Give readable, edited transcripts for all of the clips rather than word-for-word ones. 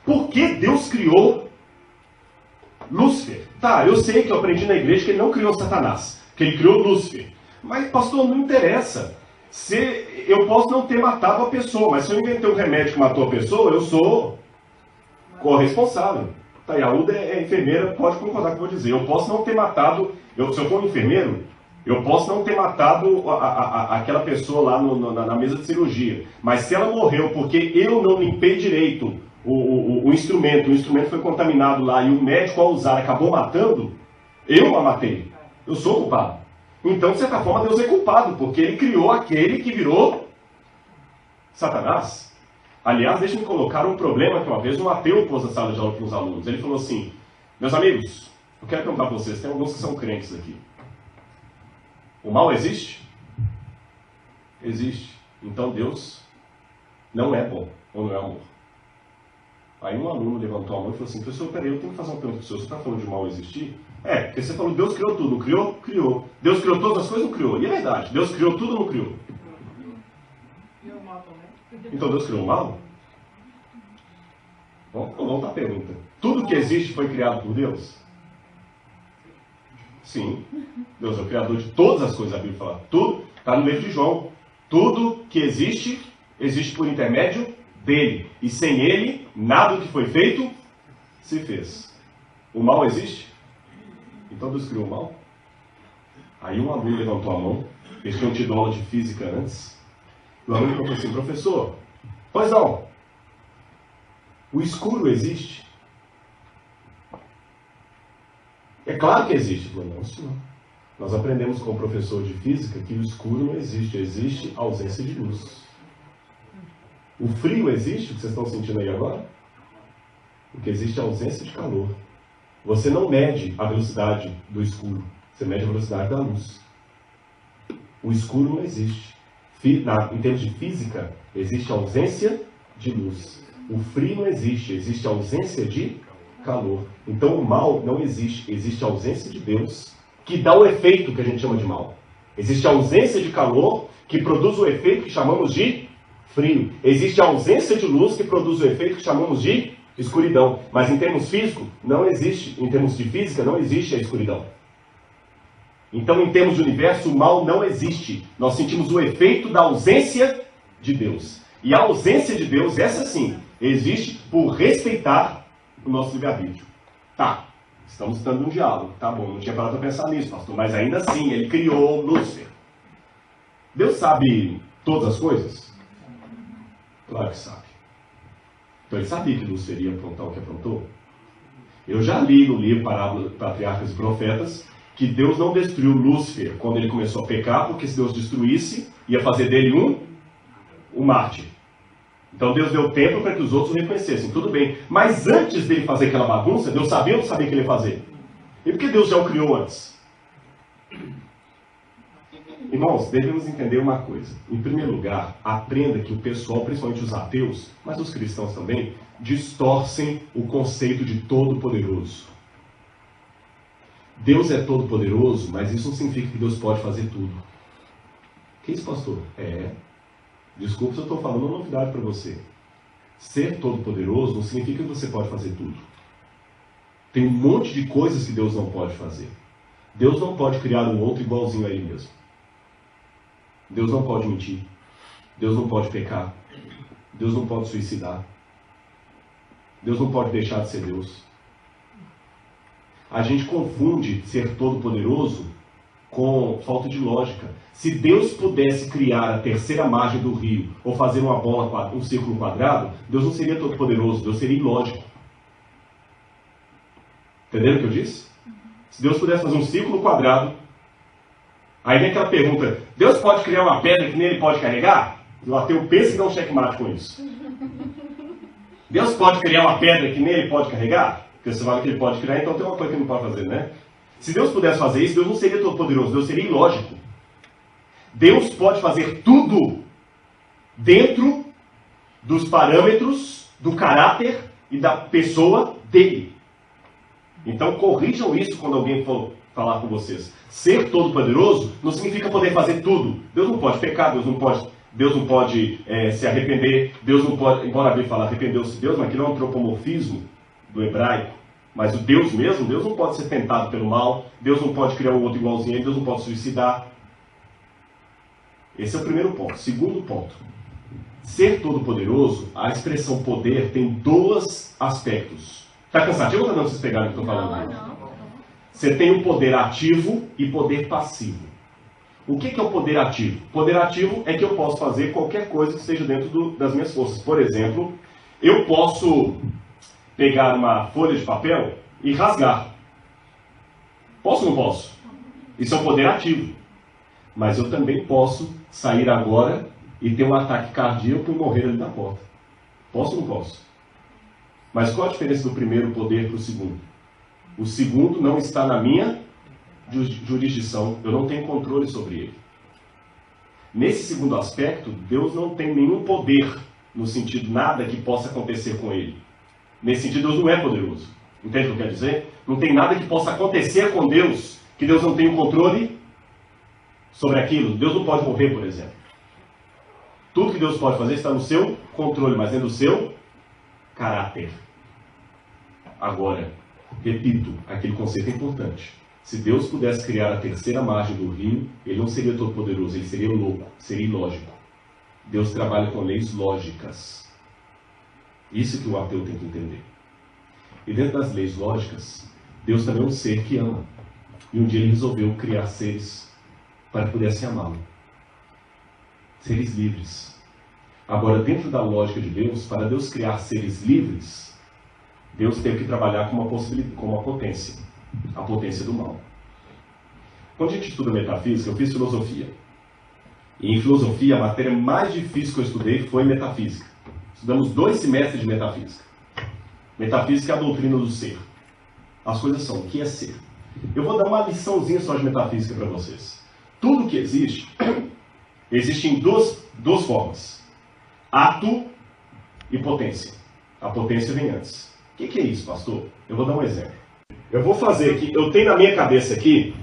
Por que Deus criou Lúcifer? Tá, eu sei que eu aprendi na igreja que ele não criou Satanás, que ele criou Lúcifer. Mas, pastor, não interessa. Eu posso não ter matado a pessoa, mas se eu inventei um remédio que matou a pessoa, eu sou corresponsável. Tá, e a Uda é enfermeira, pode concordar com o que eu vou dizer. Eu posso não ter matado, se eu for um enfermeiro, eu posso não ter matado aquela pessoa lá na mesa de cirurgia. Mas se ela morreu porque eu não limpei direito o instrumento foi contaminado lá e o médico ao usar acabou matando, eu a matei. Eu sou culpado. Então, de certa forma, Deus é culpado, porque ele criou aquele que virou Satanás. Aliás, deixa-me colocar um problema que uma vez um ateu pôs na sala de aula para os alunos. Ele falou assim: meus amigos, eu quero perguntar para vocês, tem alguns que são crentes aqui. O mal existe? Existe. Então Deus não é bom, ou não é amor. Aí um aluno levantou a mão e falou assim: professor, peraí, eu tenho que fazer uma pergunta para o senhor. Você está falando de mal existir? É, porque você falou, Deus criou tudo, não criou? Criou. Deus criou todas as coisas, não criou. E é verdade, Deus criou tudo, não criou. Então Deus criou o mal? Vamos voltar à pergunta. Tudo que existe foi criado por Deus? Sim. Deus é o criador de todas as coisas, a Bíblia fala. Tudo, está no livro de João. Tudo que existe, existe por intermédio dele. E sem ele, nada do que foi feito se fez. O mal existe? Então Deus criou o mal? Aí um aluno levantou a mão. Eles tinham tido aula de física antes. O aluno falou assim: professor, pois não, o escuro existe? É claro que existe. Eu falei: não, senhor. Nós aprendemos com o professor de física que o escuro não existe, existe ausência de luz. O frio existe, o que vocês estão sentindo aí agora? Porque existe ausência de calor. Você não mede a velocidade do escuro, você mede a velocidade da luz. O escuro não existe. Em termos de física, existe ausência de luz. O frio não existe, existe ausência de calor. Então o mal não existe, existe ausência de Deus, que dá o efeito que a gente chama de mal. Existe ausência de calor, que produz o efeito que chamamos de frio. Existe ausência de luz, que produz o efeito que chamamos de escuridão. Mas em termos físicos, não existe, em termos de física, não existe a escuridão. Então, em termos de universo, o mal não existe. Nós sentimos o efeito da ausência de Deus. E a ausência de Deus, essa sim, existe por respeitar o nosso livre-arbítrio. Tá, estamos dando um diálogo. Tá bom, não tinha parado para pensar nisso, pastor. Mas ainda assim, ele criou Lúcifer. Deus sabe todas as coisas? Claro que sabe. Então ele sabia que Lúcifer ia aprontar o que aprontou. Eu já li no livro Parábola, Patriarcas e Profetas que Deus não destruiu Lúcifer quando ele começou a pecar, porque se Deus destruísse, ia fazer dele um mártir. Então Deus deu tempo para que os outros o reconhecessem. Tudo bem. Mas antes dele fazer aquela bagunça, Deus sabia ou não sabia o que ele ia fazer? E por que Deus já o criou antes? Irmãos, devemos entender uma coisa. Em primeiro lugar, aprenda que o pessoal, principalmente os ateus, mas os cristãos também, distorcem o conceito de todo-poderoso. Deus é todo-poderoso, mas isso não significa que Deus pode fazer tudo. Que isso, pastor? Desculpa se eu estou falando uma novidade para você. Ser todo-poderoso não significa que você pode fazer tudo. Tem um monte de coisas que Deus não pode fazer. Deus não pode criar um outro igualzinho a Ele mesmo. Deus não pode mentir. Deus não pode pecar. Deus não pode suicidar. Deus não pode deixar de ser Deus. A gente confunde ser todo-poderoso com falta de lógica. Se Deus pudesse criar a terceira margem do rio, ou fazer uma bola, um círculo quadrado, Deus não seria todo-poderoso, Deus seria ilógico. Entenderam o que eu disse? Se Deus pudesse fazer um círculo quadrado, aí vem aquela pergunta: Deus pode criar uma pedra que nem ele pode carregar? O ateu pensa e dá um checkmate com isso. Deus pode criar uma pedra que nem ele pode carregar? Porque você fala que ele pode criar, então tem uma coisa que ele não pode fazer, né? Se Deus pudesse fazer isso, Deus não seria todo poderoso, Deus seria ilógico. Deus pode fazer tudo dentro dos parâmetros do caráter e da pessoa dele. Então corrijam isso quando alguém for falar com vocês. Ser todo poderoso não significa poder fazer tudo. Deus não pode pecar, Deus não pode Deus não pode se arrepender, Deus não pode, embora a Bíblia fale arrependeu-se Deus, mas aquilo é um antropomorfismo do hebraico. Mas o Deus mesmo, Deus não pode ser tentado pelo mal, Deus não pode criar um outro igualzinho a ele, Deus não pode suicidar. Esse é o primeiro ponto. Segundo ponto, ser todo-poderoso, a expressão poder tem dois aspectos. Está cansativo ou está dando vocês pegarem o que eu estou falando? Não. Você tem o poder ativo e poder passivo. O que é o poder ativo? Poder ativo é que eu posso fazer qualquer coisa que esteja dentro das minhas forças. Por exemplo, eu posso pegar uma folha de papel e rasgar. Posso ou não posso? Isso é um poder ativo. Mas eu também posso sair agora e ter um ataque cardíaco e morrer ali na porta. Posso ou não posso? Mas qual a diferença do primeiro poder para o segundo? O segundo não está na minha jurisdição, eu não tenho controle sobre ele. Nesse segundo aspecto, Deus não tem nenhum poder, no sentido nada que possa acontecer com ele. Nesse sentido, Deus não é poderoso. Entende o que eu quero dizer? Não tem nada que possa acontecer com Deus, que Deus não tenha um controle sobre aquilo. Deus não pode morrer, por exemplo. Tudo que Deus pode fazer está no seu controle, mas é do seu caráter. Agora, repito, aquele conceito é importante. Se Deus pudesse criar a terceira margem do rio, ele não seria todo poderoso, ele seria louco, seria ilógico. Deus trabalha com leis lógicas. Isso que o ateu tem que entender. E dentro das leis lógicas, Deus também é um ser que ama. E um dia ele resolveu criar seres para que pudessem amá-lo. Seres livres. Agora, dentro da lógica de Deus, para Deus criar seres livres, Deus teve que trabalhar com uma potência. A potência do mal. Quando a gente estuda metafísica, eu fiz filosofia. E em filosofia, a matéria mais difícil que eu estudei foi metafísica. Estudamos 2 semestres de metafísica. Metafísica é a doutrina do ser. As coisas são o que é ser. Eu vou dar uma liçãozinha só de metafísica para vocês. Tudo que existe, existe em duas formas. Ato e potência. A potência vem antes. O que é isso, pastor? Eu vou dar um exemplo. Eu vou fazer aqui, eu tenho na minha cabeça aqui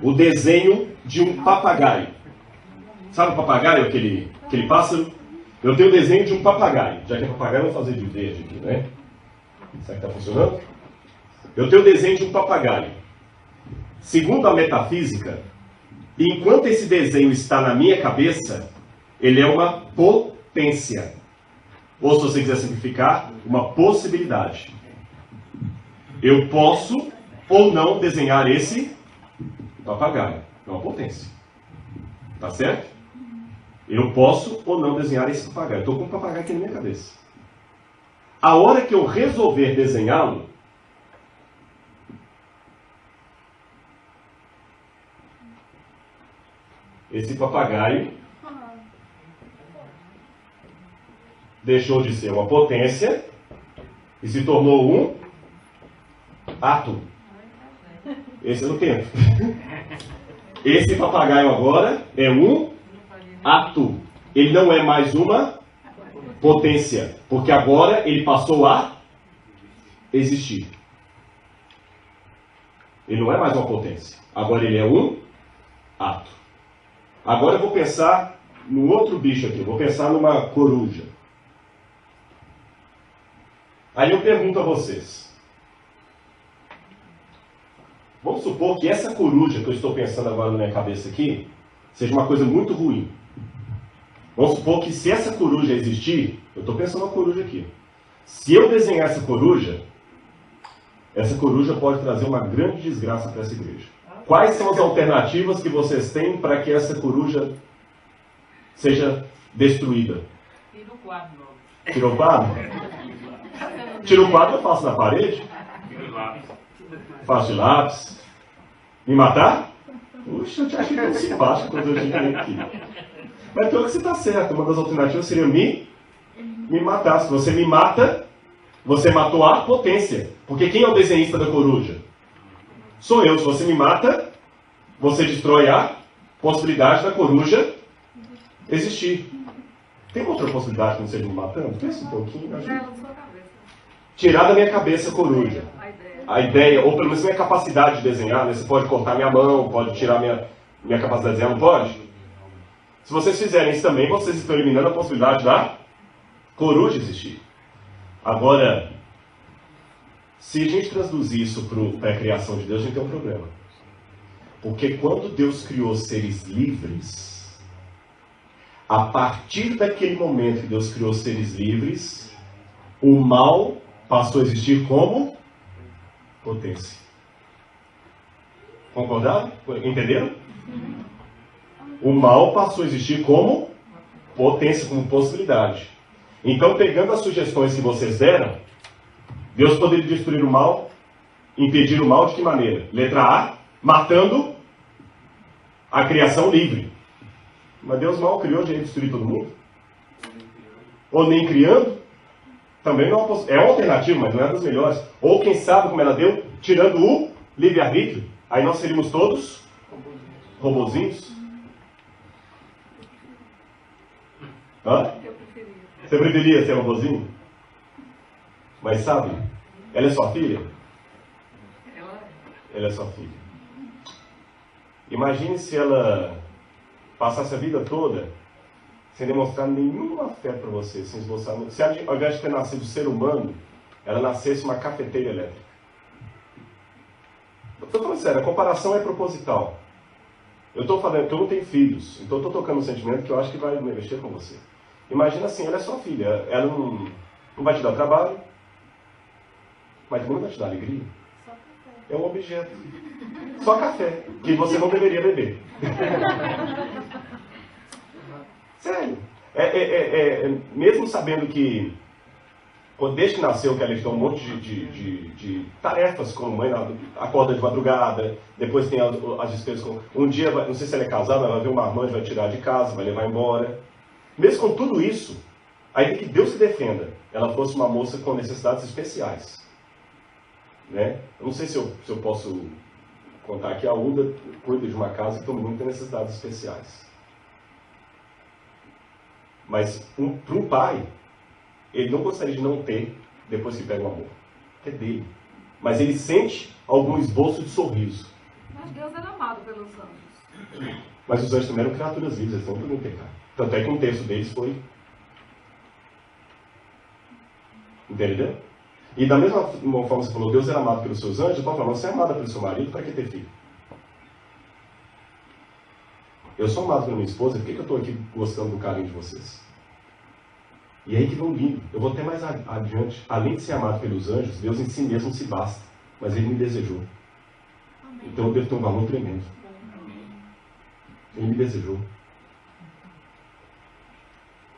o desenho de um papagaio. Sabe o papagaio, aquele pássaro? Eu tenho o desenho de um papagaio. Já que é papagaio, eu vou fazer de verde aqui, né? Será que está funcionando? Eu tenho o desenho de um papagaio. Segundo a metafísica, enquanto esse desenho está na minha cabeça, ele é uma potência. Ou, se você quiser simplificar, uma possibilidade. Eu posso ou não desenhar esse papagaio. É uma potência. Tá certo? Eu posso ou não desenhar esse papagaio. Estou com um papagaio aqui na minha cabeça. A hora que eu resolver desenhá-lo, esse papagaio deixou de ser uma potência e se tornou um ato. Esse eu não tenho. Esse papagaio agora é um ato. Ele não é mais uma potência, porque agora ele passou a existir. Ele não é mais uma potência. Agora ele é um ato. Agora eu vou pensar no outro bicho aqui. Eu vou pensar numa coruja. Aí eu pergunto a vocês. Vamos supor que essa coruja que eu estou pensando agora na minha cabeça aqui seja uma coisa muito ruim. Vamos supor que se essa coruja existir, eu estou pensando na coruja aqui. Se eu desenhar essa coruja pode trazer uma grande desgraça para essa igreja. Quais são as alternativas que vocês têm para que essa coruja seja destruída? Tira o quadro. Tira o quadro? Tira o quadro, eu faço na parede? Faço de lápis. Me matar? Puxa, eu te acho tão simpático quando eu digo aqui. Mas pior que você está certo. Uma das alternativas seria me matar. Se você me mata, você matou a potência. Porque quem é o desenhista da coruja? Sou eu. Se você me mata, você destrói a possibilidade da coruja existir. Tem outra possibilidade que não seja me matando? Pensa um pouquinho. Tirar da minha cabeça a coruja. A ideia, ou pelo menos minha capacidade de desenhar, né? Você pode cortar minha mão, pode tirar minha capacidade de desenhar, não pode? Se vocês fizerem isso também, vocês estão eliminando a possibilidade da coruja existir. Agora, se a gente traduzir isso para a criação de Deus, a gente tem um problema. Porque quando Deus criou seres livres, a partir daquele momento que Deus criou seres livres, o mal passou a existir como potência. Concordaram? Entenderam? O mal passou a existir como potência, como possibilidade. Então, pegando as sugestões que vocês deram, Deus poderia destruir o mal, impedir o mal de que maneira? Letra A, matando a criação livre. Mas Deus mal criou de destruir todo mundo? Ou nem criando? Também não é uma alternativa, mas não é das melhores. Ou quem sabe como ela deu, tirando o livre-arbítrio. Aí nós seríamos todos robozinhos. Hã? Você preferia ser robozinho? Mas sabe, ela é sua filha? Ela é sua filha. Imagine se ela passasse a vida toda sem demonstrar nenhum afeto para você, sem esboçar. Se ao invés de ter nascido ser humano, ela nascesse uma cafeteira elétrica. Estou falando sério, a comparação é proposital. Eu estou falando que eu não tenho filhos, então eu estou tocando um sentimento que eu acho que vai mexer com você. Imagina assim, ela é sua filha, ela não vai te dar trabalho, mas também não vai te dar alegria. É um objeto. Só café, que você não deveria beber. Sério. Mesmo sabendo que, desde que nasceu, que ela tem um monte de tarefas como mãe, acorda de madrugada, depois tem as despesas com... Um dia, não sei se ela é casada, ela vai ver uma irmã, vai tirar de casa, vai levar embora. Mesmo com tudo isso, ainda que Deus se defenda, ela fosse uma moça com necessidades especiais. Né? Eu não sei se eu posso contar que a Uda cuida de uma casa que todo mundo tem necessidades especiais. Mas para um pai, ele não gostaria de não ter depois que pega o amor. É dele. Mas ele sente algum esboço de sorriso. Mas Deus era amado pelos anjos. Mas os anjos também eram criaturas vivas, eles não podiam pecar. Tanto é que um terço deles foi. Entendeu? E da mesma forma que você falou, Deus era amado pelos seus anjos, eu estou falando, você é amada pelo seu marido, para que ter filho? Eu sou amado pela minha esposa, por que eu estou aqui gostando do carinho de vocês? E aí que vão lindo. Eu vou até mais adiante. Além de ser amado pelos anjos, Deus em si mesmo se basta. Mas Ele me desejou. Então eu devo ter um valor tremendo. Ele me desejou.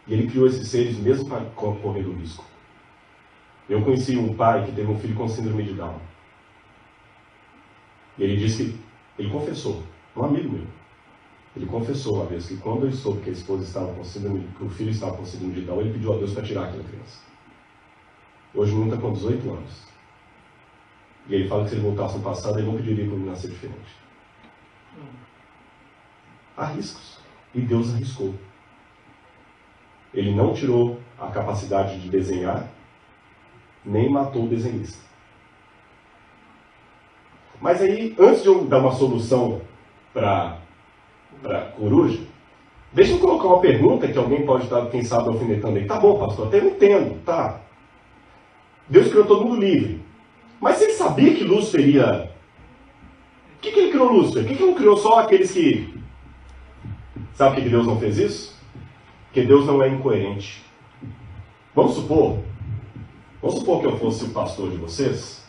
E Ele criou esses seres mesmo para correr o risco. Eu conheci um pai que teve um filho com síndrome de Down. E ele disse que, ele confessou, um amigo meu, ele confessou uma vez que quando ele soube que a esposa estava com síndrome, que o filho estava com síndrome de Down, ele pediu a Deus para tirar aquela criança. Hoje o menino está com 18 anos. E ele fala que se ele voltasse no passado, ele não pediria para ele nascer diferente. Há riscos. E Deus arriscou. Ele não tirou a capacidade de desenhar, nem matou o desenhista. Mas aí, antes de eu dar uma solução para coruja, deixa eu colocar uma pergunta que alguém pode estar, quem sabe, alfinetando aí. Tá bom, pastor, até eu entendo, tá. Deus criou todo mundo livre. Mas você sabia que Lúcifer iria... Por que ele criou Lúcifer? Por que ele não criou só aqueles que... Sabe por que Deus não fez isso? Porque Deus não é incoerente. Vamos supor que eu fosse o pastor de vocês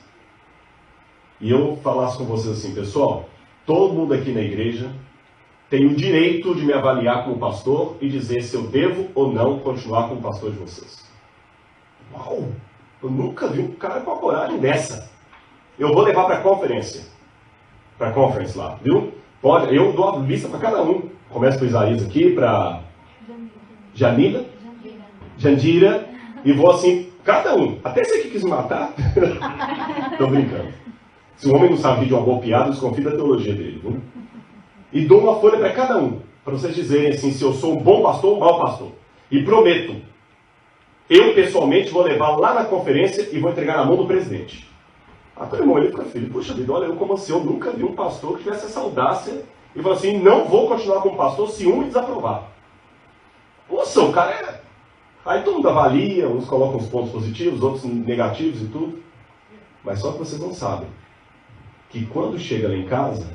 e eu falasse com vocês assim, pessoal, todo mundo aqui na igreja tem o direito de me avaliar como pastor e dizer se eu devo ou não continuar como pastor de vocês. Uau! Eu nunca vi um cara com a coragem dessa. Eu vou levar para a conferência. Para a conference lá, viu? Pode, eu dou a lista para cada um. Começa com Isaías aqui, para Janila, Jandira, e vou assim, cada um. Até esse aqui quis me matar. Estou brincando. Se o homem não sabe de uma boa piada, desconfia da teologia dele, viu? E dou uma folha para cada um, para vocês dizerem assim, se eu sou um bom pastor ou um mau pastor. E prometo, eu pessoalmente vou levar lá na conferência e vou entregar na mão do presidente. Aí o irmão, ele fica filho, puxa vida, olha, eu como assim, eu nunca vi um pastor que tivesse essa audácia e falou assim, não vou continuar como pastor se um me desaprovar. Nossa, o cara é... Aí todo mundo avalia, uns colocam os pontos positivos, outros negativos e tudo. Mas só que vocês não sabem que quando chega lá em casa,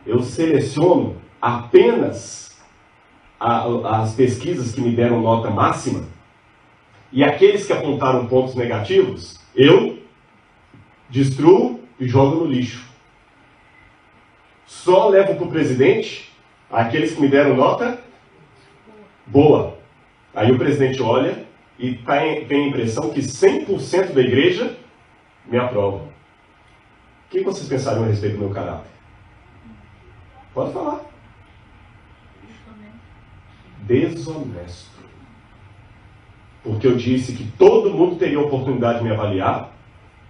eu seleciono apenas as pesquisas que me deram nota máxima e aqueles que apontaram pontos negativos, eu destruo e jogo no lixo. Só levo para o presidente aqueles que me deram nota boa. Aí o presidente olha e tem a impressão que 100% da igreja me aprova. O que vocês pensariam a respeito do meu caráter? Pode falar. Desonesto. Porque eu disse que todo mundo teria a oportunidade de me avaliar,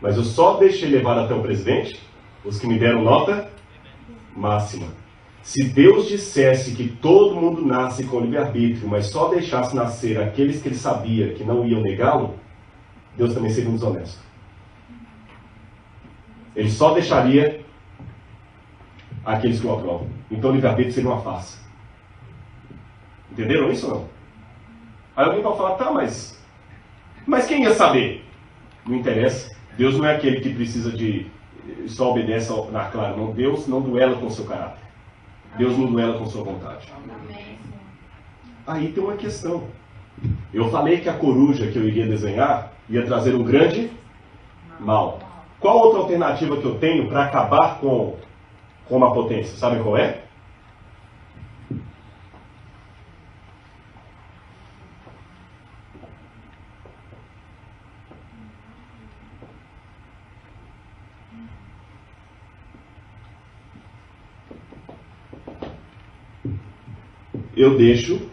mas eu só deixei levar até o presidente os que me deram nota máxima. Se Deus dissesse que todo mundo nasce com livre-arbítrio, mas só deixasse nascer aqueles que ele sabia que não iam negá-lo, Deus também seria um desonesto. Ele só deixaria aqueles que o aprovam. Então o livre-arbítrio seria uma farsa. Entenderam isso ou não? Aí alguém vai falar, tá, mas quem ia saber? Não interessa. Deus não é aquele que precisa de... só obedece na clara. Não, Deus não duela com o seu caráter. Deus não duela com sua vontade. Aí tem uma questão. Eu falei que a coruja que eu iria desenhar ia trazer um grande mal. Qual outra alternativa que eu tenho para acabar com uma potência? Sabe qual é? Eu deixo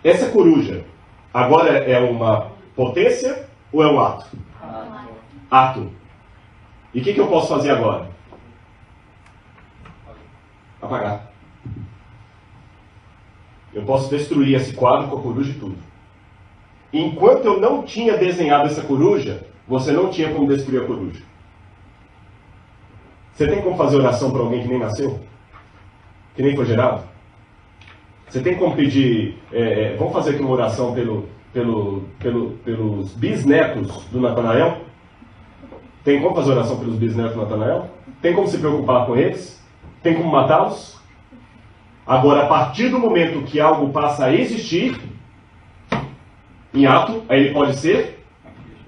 essa coruja. Agora é uma potência ou é um ato? Ato. E o que eu posso fazer agora? Apagar. Eu posso destruir esse quadro com a coruja e tudo. Enquanto eu não tinha desenhado essa coruja, você não tinha como destruir a coruja. Você tem como fazer oração para alguém que nem nasceu? Que nem foi gerado? Você tem como pedir... vamos fazer aqui uma oração pelos bisnetos do Natanael? Tem como fazer oração pelos bisnetos do Natanael? Tem como se preocupar com eles? Tem como matá-los? Agora, a partir do momento que algo passa a existir, em ato, aí ele pode ser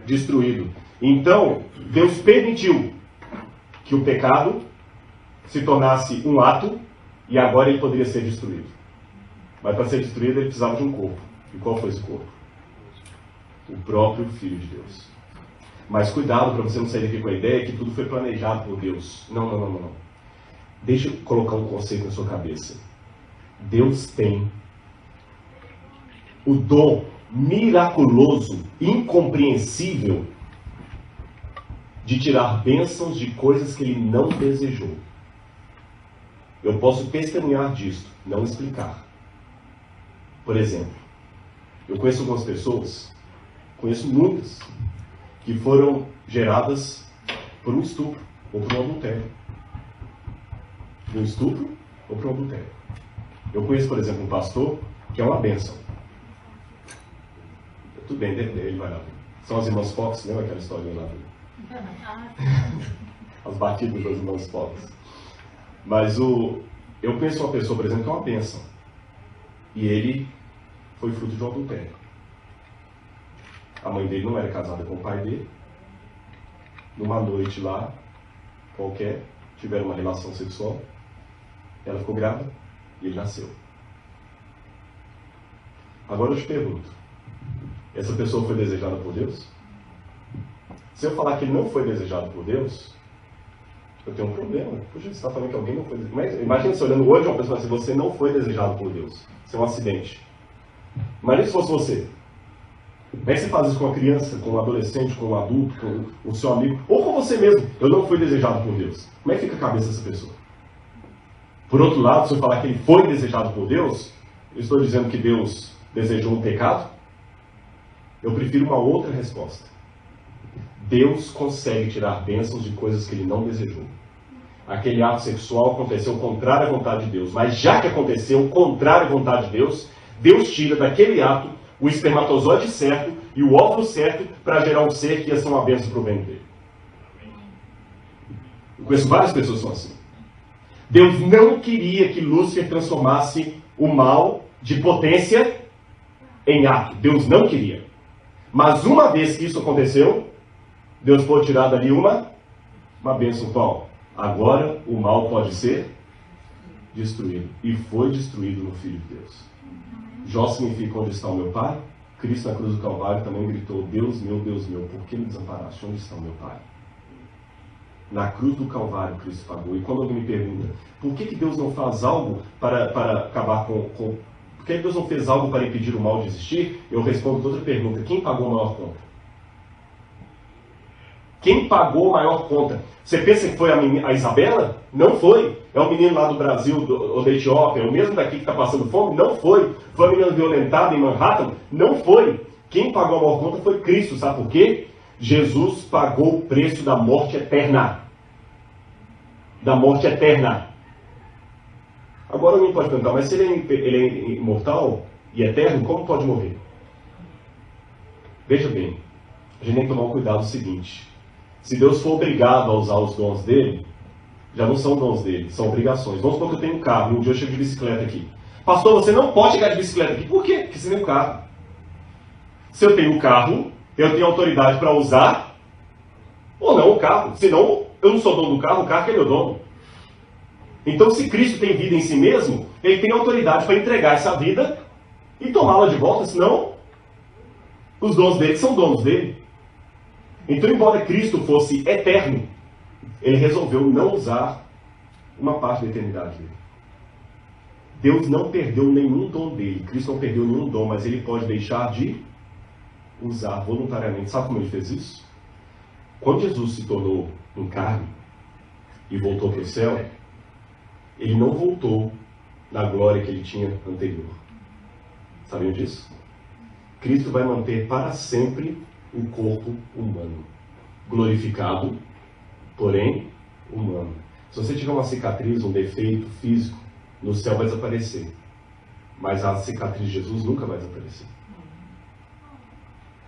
destruído. Então, Deus permitiu que o pecado se tornasse um ato e agora ele poderia ser destruído. Mas para ser destruído ele precisava de um corpo. E qual foi esse corpo? O próprio Filho de Deus. Mas cuidado para você não sair daqui com a ideia que tudo foi planejado por Deus. Não. Deixa eu colocar um conceito na sua cabeça. Deus tem o dom miraculoso, incompreensível, de tirar bênçãos de coisas que ele não desejou. Eu posso testemunhar disto, não explicar. Por exemplo, eu conheço algumas pessoas, conheço muitas, que foram geradas por um estupro ou por um adultério. Por um estupro ou por um adultério. Eu conheço, por exemplo, um pastor que é uma bênção. Tudo bem, ele vai lá. São as irmãs Fox, lembra aquela história lá? As batidas das irmãs Fox. Mas eu conheço uma pessoa, por exemplo, que é uma bênção. E ele foi fruto de um adultério. A mãe dele não era casada com o pai dele. Numa noite lá, qualquer, tiveram uma relação sexual. Ela ficou grávida e ele nasceu. Agora eu te pergunto, essa pessoa foi desejada por Deus? Se eu falar que ele não foi desejado por Deus, eu tenho um problema. Puxa, você está falando que alguém não foi desejado. Imagina você olhando hoje uma pessoa assim, você não foi desejado por Deus. Isso é um acidente. Imagina se fosse você. Como é que você faz isso com uma criança, com um adolescente, com um adulto, com o seu amigo, ou com você mesmo? Eu não fui desejado por Deus. Como é que fica a cabeça dessa pessoa? Por outro lado, se eu falar que ele foi desejado por Deus, eu estou dizendo que Deus desejou um pecado? Eu prefiro uma outra resposta. Deus consegue tirar bênçãos de coisas que ele não desejou. Aquele ato sexual aconteceu contrário à vontade de Deus. Mas já que aconteceu contrário à vontade de Deus, Deus tira daquele ato o espermatozoide certo e o óvulo certo para gerar um ser que ia ser uma bênção para o bem dele. Eu conheço várias pessoas que são assim. Deus não queria que Lúcifer transformasse o mal de potência em ato. Deus não queria. Mas uma vez que isso aconteceu, Deus pode tirar dali uma bênção. Qual? Agora o mal pode ser destruído. E foi destruído no Filho de Deus. Jó significa onde está o meu Pai. Cristo na cruz do Calvário também gritou, Deus meu, por que me desamparaste? Onde está o meu Pai? Na cruz do Calvário Cristo pagou. E quando alguém me pergunta, por que Deus não faz algo para acabar com... Por que Deus não fez algo para impedir o mal de existir? Eu respondo outra pergunta. Quem pagou a maior conta? Quem pagou a maior conta? Você pensa que foi a Isabela? Não foi. É o menino lá do Brasil, ou da Etiópia, é o mesmo daqui que está passando fome? Não foi. Foi a menina violentada em Manhattan? Não foi. Quem pagou a maior conta foi Cristo. Sabe por quê? Jesus pagou o preço da morte eterna. Da morte eterna. Agora alguém pode perguntar, mas se ele é imortal e eterno, como pode morrer? Veja bem, a gente tem que tomar um cuidado do seguinte. Se Deus for obrigado a usar os dons dele, já não são dons dele, são obrigações. Vamos supor que eu tenho um carro e um dia eu chego de bicicleta aqui. Pastor, você não pode chegar de bicicleta aqui. Por quê? Porque você tem um carro. Se eu tenho um carro, eu tenho autoridade para usar ou não o carro. Senão, eu não sou dono do carro, o carro que é meu dono. Então, se Cristo tem vida em si mesmo, ele tem autoridade para entregar essa vida e tomá-la de volta, senão os dons dele são donos dele. Então, embora Cristo fosse eterno, ele resolveu não usar uma parte da eternidade dele. Deus não perdeu nenhum dom dele, Cristo não perdeu nenhum dom, mas ele pode deixar de usar voluntariamente. Sabe como ele fez isso? Quando Jesus se tornou em carne e voltou para o céu, ele não voltou na glória que ele tinha anterior. Sabiam disso? Cristo vai manter para sempre o corpo humano. Glorificado, porém humano. Se você tiver uma cicatriz, um defeito físico, no céu vai desaparecer. Mas a cicatriz de Jesus nunca vai desaparecer.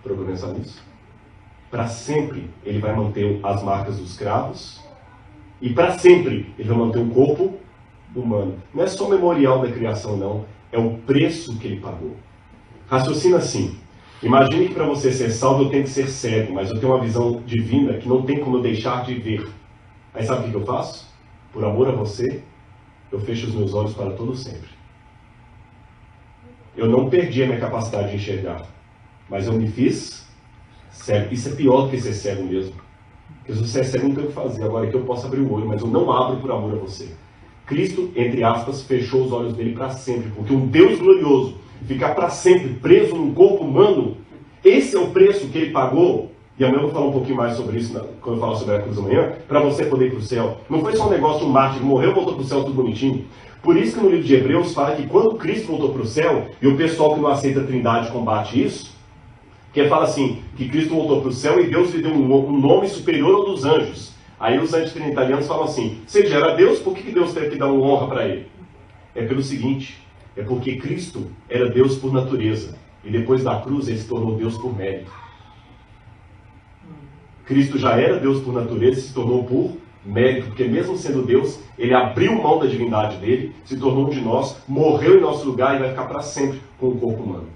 Para pensar nisso? Para sempre ele vai manter as marcas dos cravos. E para sempre ele vai manter o corpo humano. Não é só o memorial da criação, não. É o preço que ele pagou. Raciocina assim. Imagine que para você ser salvo eu tenho que ser cego, mas eu tenho uma visão divina que não tem como eu deixar de ver. Aí sabe o que eu faço? Por amor a você, eu fecho os meus olhos para todo sempre. Eu não perdi a minha capacidade de enxergar, mas eu me fiz cego. Isso é pior do que ser cego mesmo. Porque se você é cego, não tem o que fazer. Agora é que eu posso abrir o olho, mas eu não abro por amor a você. Cristo, entre aspas, fechou os olhos dele para sempre, porque um Deus glorioso ficar para sempre preso num corpo humano, esse é o preço que ele pagou. E amanhã eu vou falar um pouquinho mais sobre isso, quando eu falar sobre a cruz amanhã, para você poder ir para o céu. Não foi só um negócio de um mártir que morreu e voltou para o céu tudo bonitinho. Por isso que no livro de Hebreus fala que quando Cristo voltou para o céu, e o pessoal que não aceita a Trindade combate isso, que fala assim, que Cristo voltou para o céu e Deus lhe deu um nome superior ao dos anjos. Aí os antitrinitarianos falam assim, se ele já era Deus, por que Deus teve que dar uma honra para ele? É pelo seguinte, é porque Cristo era Deus por natureza, e depois da cruz ele se tornou Deus por mérito. Cristo já era Deus por natureza e se tornou por mérito, porque mesmo sendo Deus, ele abriu mão da divindade dele, se tornou um de nós, morreu em nosso lugar e vai ficar para sempre com o corpo humano.